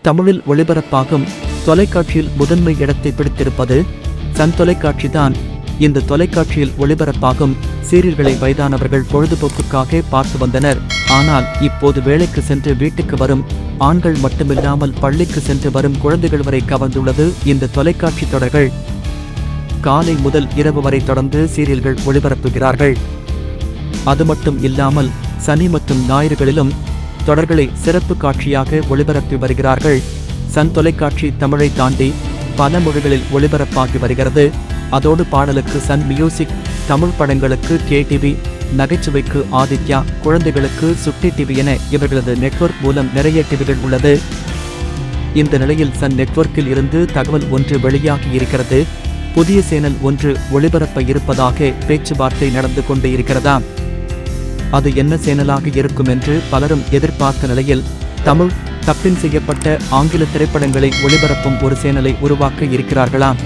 தமிழில் ஒளிபரப்பாகும் தொலைக்காட்சியில் முதன்மை இடத்தை பிடித்திருப்பது சன் தொலைக்காட்சிதான். இந்த தொலைக்காட்சியில் ஒளிபரப்பாகும் சீரியல்களை வயதானவர்கள் பொழுதுபோக்குக்காக பார்த்து வந்தனர். ஆனால் இப்போது வேலைக்கு சென்று வீட்டுக்கு வரும் ஆண்கள் மட்டுமில்லாமல் பள்ளிக்கு சென்று வரும் குழந்தைகள் வரை கவர்ந்துள்ளது இந்த தொலைக்காட்சி தொடர்கள். காலை முதல் இரவு வரை தொடர்ந்து சீரியல்கள் ஒளிபரப்புகிறார்கள். அது மட்டும் இல்லாமல் சனி மற்றும் ஞாயிறுகளிலும் தொடர்களை சிறப்பு காட்சியாக ஒளிபரப்பி வருகிறார்கள். சன் தொலைக்காட்சி தமிழை தாண்டி பல மொழிகளில் ஒளிபரப்பாகி வருகிறது. அதோடு பாடலுக்கு சன் மியூசிக், தமிழ் படங்களுக்கு KTV, நகைச்சுவைக்கு ஆதித்யா, குழந்தைகளுக்கு சுட்டி டிவி என இவர்களது நெட்வொர்க் மூலம் நிறைய டிவிகள் உள்ளது. இந்த நிலையில் சன் நெட்வொர்க்கில் இருந்து தகவல் ஒன்று வெளியாகி இருக்கிறது. புதிய சேனல் ஒன்று ஒளிபரப்ப இருப்பதாக பேச்சுவார்த்தை நடந்து கொண்டு இருக்கிறதா? அது என்ன சேனலாக இருக்கும் என்று பலரும் எதிர்பார்த்த நிலையில் தமிழ் டப்பிங் செய்யப்பட்ட ஆங்கில திரைப்படங்களை ஒளிபரப்பும் ஒரு சேனலை உருவாக்க இருக்கிறார்களாம்.